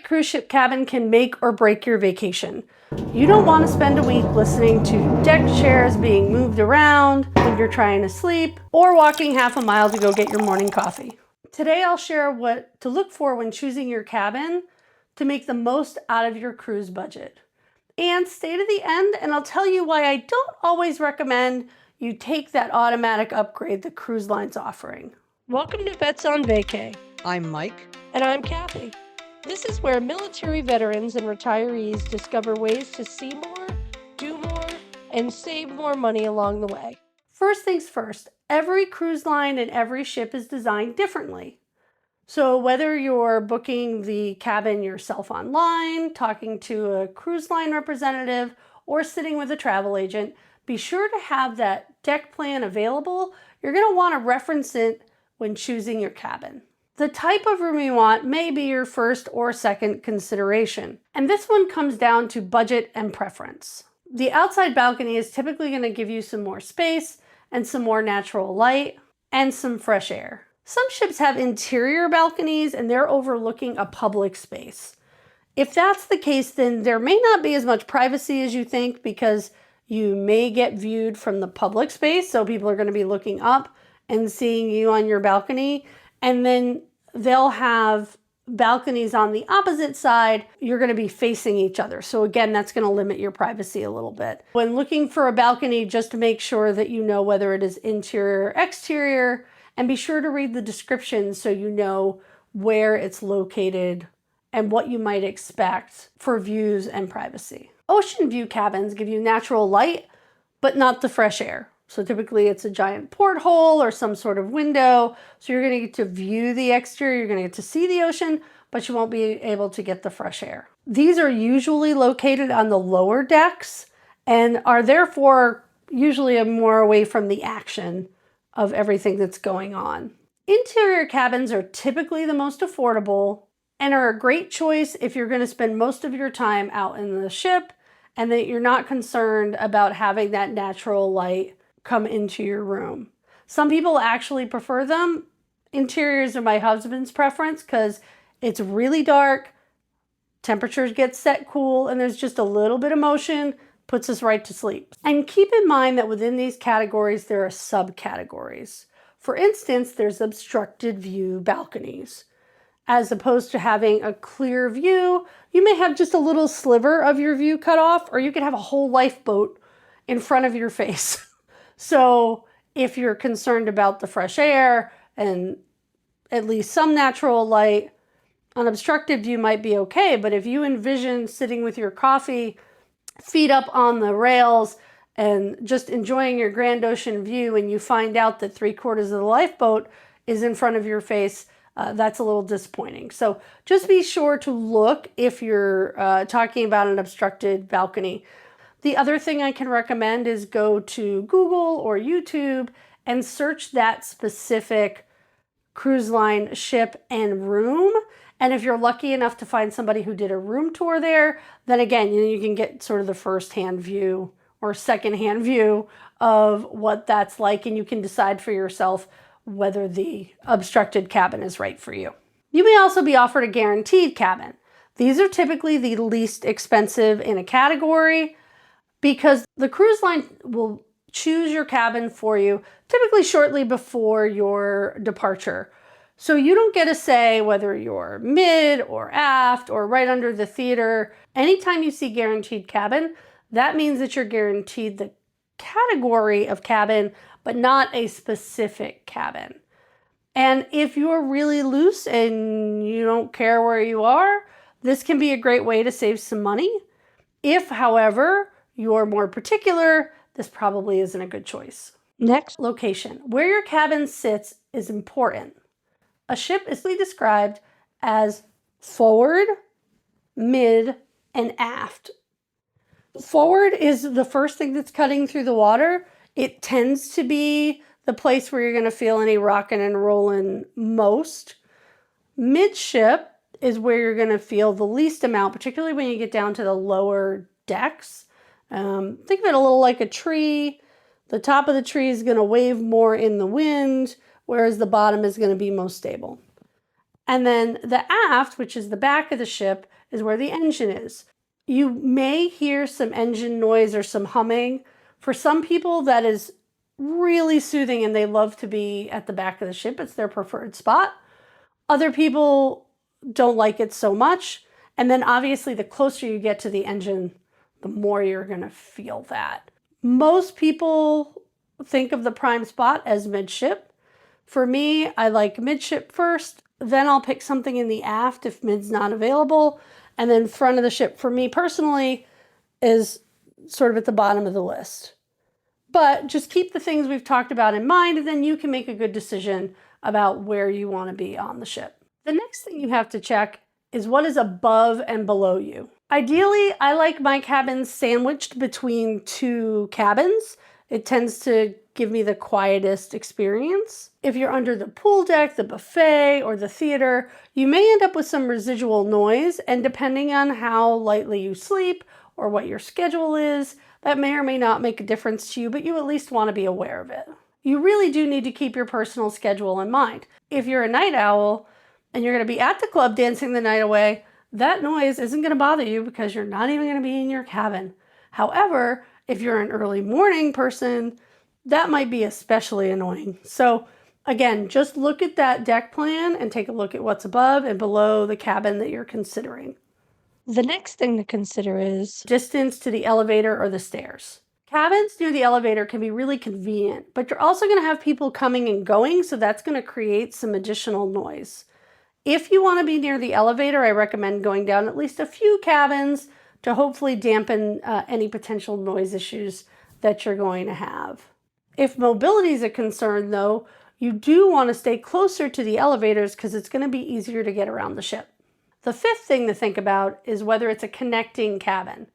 cruise ship cabin can make or break your vacation. You don't want to spend a week listening to deck chairs being moved around when you're trying to sleep, or walking half a mile to go get your morning coffee. Today I'll share what to look for when choosing your cabin to make the most out of your cruise budget. And stay to the end and I'll tell you why I don't always recommend you take that automatic upgrade the cruise line's offering. Welcome to Vets on Vacay. I'm Mike. And I'm Kathy. This is where military veterans and retirees discover ways to see more, do more, and save more money along the way. First things first, every cruise line and every ship is designed differently. So whether you're booking the cabin yourself online, talking to a cruise line representative, or sitting with a travel agent, be sure to have that deck plan available. You're going to want to reference it when choosing your cabin. The type of room you want may be your first or second consideration, and this one comes down to budget and preference. The outside balcony is typically going to give you some more space and some more natural light and some fresh air. Some ships have interior balconies and they're overlooking a public space. If that's the case, then there may not be as much privacy as you think because you may get viewed from the public space, so people are going to be looking up and seeing you on your balcony. And then they'll have balconies on the opposite side. You're going to be facing each other. So again, that's going to limit your privacy a little bit. When looking for a balcony, just to make sure that you know whether it is interior or exterior, and be sure to read the description so you know where it's located and what you might expect for views and privacy. Ocean view cabins give you natural light, but not the fresh air. So typically it's a giant porthole or some sort of window. So you're going to get to view the exterior, you're going to get to see the ocean, but you won't be able to get the fresh air. These are usually located on the lower decks and are therefore usually more away from the action of everything that's going on. Interior cabins are typically the most affordable and are a great choice if you're going to spend most of your time out in the ship and that you're not concerned about having that natural light come into your room. Some people actually prefer them. Interiors are my husband's preference because it's really dark, temperatures get set cool, and there's just a little bit of motion, puts us right to sleep. And keep in mind that within these categories, there are subcategories. For instance, there's obstructed view balconies. As opposed to having a clear view, you may have just a little sliver of your view cut off, or you could have a whole lifeboat in front of your face. So if you're concerned about the fresh air and at least some natural light, an obstructed view might be okay. But if you envision sitting with your coffee, feet up on the rails, and just enjoying your grand ocean view, and you find out that 3/4 of the lifeboat is in front of your face, that's a little disappointing. So just be sure to look if you're talking about an obstructed balcony. The other thing I can recommend is go to Google or YouTube and search that specific cruise line ship and room. And if you're lucky enough to find somebody who did a room tour there, then again, you can get sort of the first-hand view or second-hand view of what that's like, and you can decide for yourself whether the obstructed cabin is right for you. You may also be offered a guaranteed cabin. These are typically the least expensive in a category because the cruise line will choose your cabin for you typically shortly before your departure. So you don't get a say whether you're mid or aft or right under the theater. Anytime you see guaranteed cabin, that means that you're guaranteed the category of cabin, but not a specific cabin. And if you're really loose and you don't care where you are, this can be a great way to save some money. If, however, you're more particular, this probably isn't a good choice. Next, location. Where your cabin sits is important. A ship is described as forward, mid, and aft. Forward is the first thing that's cutting through the water. It tends to be the place where you're going to feel any rocking and rolling most. Midship is where you're going to feel the least amount, particularly when you get down to the lower decks. Think of it a little like a tree. The top of the tree is going to wave more in the wind, whereas the bottom is going to be most stable. And then the aft, which is the back of the ship, is where the engine is. You may hear some engine noise or some humming. For some people, that is really soothing and they love to be at the back of the ship. It's their preferred spot. Other people don't like it so much. And then obviously the closer you get to the engine, the more you're going to feel that. Most people think of the prime spot as midship. For me, I like midship first, then I'll pick something in the aft if mid's not available, and then front of the ship for me personally is sort of at the bottom of the list. But just keep the things we've talked about in mind, and then you can make a good decision about where you want to be on the ship. The next thing you have to check is what is above and below you. Ideally, I like my cabins sandwiched between two cabins. It tends to give me the quietest experience. If you're under the pool deck, the buffet, or the theater, you may end up with some residual noise, and depending on how lightly you sleep or what your schedule is, that may or may not make a difference to you, but you at least want to be aware of it. You really do need to keep your personal schedule in mind. If you're a night owl and you're going to be at the club dancing the night away, that noise isn't going to bother you because you're not even going to be in your cabin. However, if you're an early morning person, that might be especially annoying. So again, just look at that deck plan and take a look at what's above and below the cabin that you're considering. The next thing to consider is distance to the elevator or the stairs. Cabins near the elevator can be really convenient, but you're also going to have people coming and going, so that's going to create some additional noise. If you want to be near the elevator, I recommend going down at least a few cabins to hopefully dampen any potential noise issues that you're going to have. If mobility is a concern, though, you do want to stay closer to the elevators because it's going to be easier to get around the ship. The fifth thing to think about is whether it's a connecting cabin.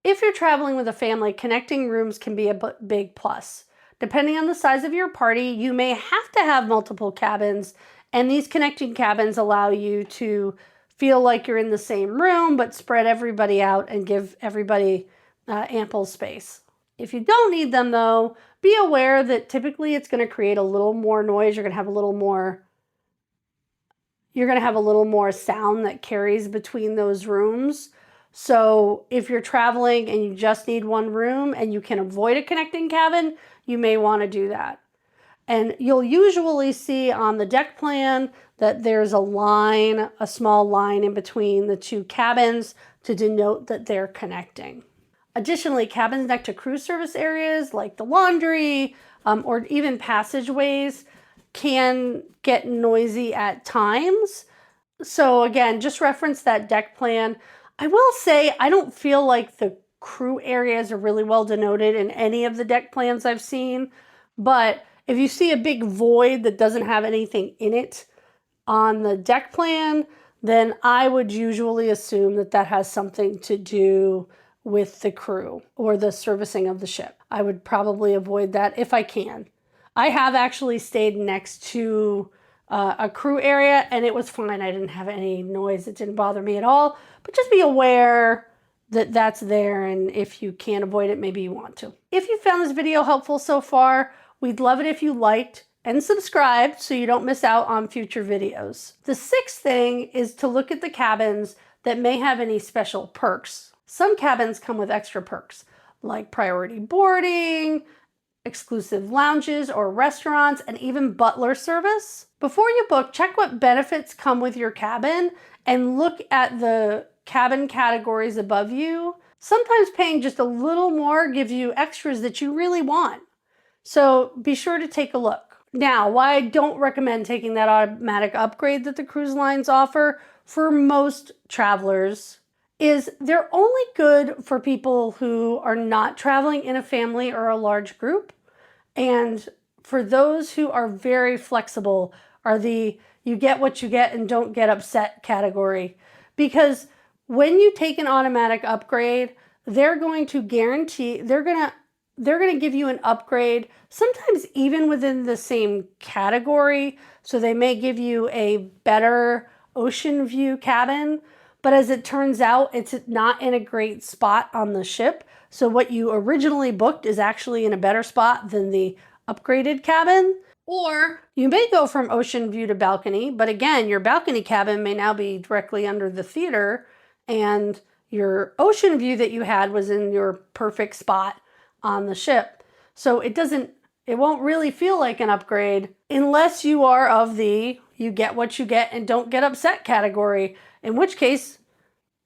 If you're traveling with a family, connecting rooms can be a big plus. Depending on the size of your party, you may have to have multiple cabins, and these connecting cabins allow you to feel like you're in the same room, but spread everybody out and give everybody ample space. If you don't need them, though, be aware that typically it's going to create a little more noise. You're going to have a little more sound that carries between those rooms. So if you're traveling and you just need one room and you can avoid a connecting cabin, you may want to do that. And you'll usually see on the deck plan that there's a small line in between the two cabins to denote that they're connecting. Additionally, cabins next to crew service areas like the laundry or even passageways can get noisy at times. So again, just reference that deck plan. I will say I don't feel like the crew areas are really well denoted in any of the deck plans I've seen, but if you see a big void that doesn't have anything in it on the deck plan, then I would usually assume that that has something to do with the crew or the servicing of the ship. I would probably avoid that if I can. I have actually stayed next to a crew area and it was fine. I didn't have any noise. It didn't bother me at all. But just be aware that that's there, and if you can't avoid it, maybe you want to. If you found this video helpful so far, we'd love it if you liked and subscribed so you don't miss out on future videos. The sixth thing is to look at the cabins that may have any special perks. Some cabins come with extra perks like priority boarding, exclusive lounges or restaurants, and even butler service. Before you book, check what benefits come with your cabin and look at the cabin categories above you. Sometimes paying just a little more gives you extras that you really want. So be sure to take a look. Now, why I don't recommend taking that automatic upgrade that the cruise lines offer for most travelers is they're only good for people who are not traveling in a family or a large group. And for those who are very flexible are the you get what you get and don't get upset category. Because when you take an automatic upgrade, they're going to guarantee, they're going to give you an upgrade, sometimes even within the same category. So they may give you a better ocean view cabin, but as it turns out, it's not in a great spot on the ship. So what you originally booked is actually in a better spot than the upgraded cabin. Or you may go from ocean view to balcony, but again, your balcony cabin may now be directly under the theater, and your ocean view that you had was in your perfect spot on the ship. So it won't really feel like an upgrade unless you are of the you get what you get and don't get upset category, in which case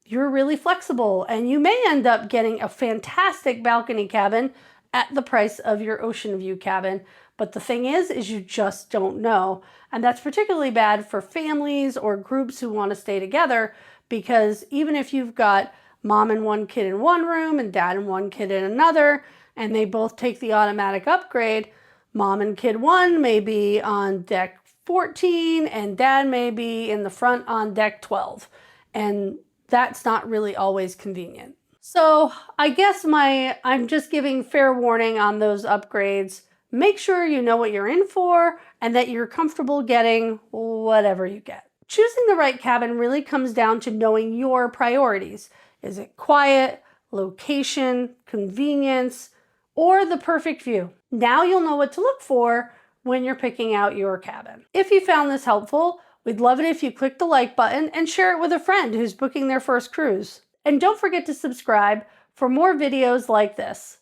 you're really flexible and you may end up getting a fantastic balcony cabin at the price of your ocean view cabin. But the thing is you just don't know. And that's particularly bad for families or groups who want to stay together, because even if you've got mom and one kid in one room and dad and one kid in another, and they both take the automatic upgrade, mom and kid one may be on deck 14 and dad may be in the front on deck 12. And that's not really always convenient. So I guess I'm just giving fair warning on those upgrades. Make sure you know what you're in for and that you're comfortable getting whatever you get. Choosing the right cabin really comes down to knowing your priorities. Is it quiet, location, convenience, or the perfect view? Now you'll know what to look for when you're picking out your cabin. If you found this helpful, we'd love it if you click the like button and share it with a friend who's booking their first cruise. And don't forget to subscribe for more videos like this.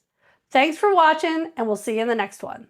Thanks for watching, and we'll see you in the next one.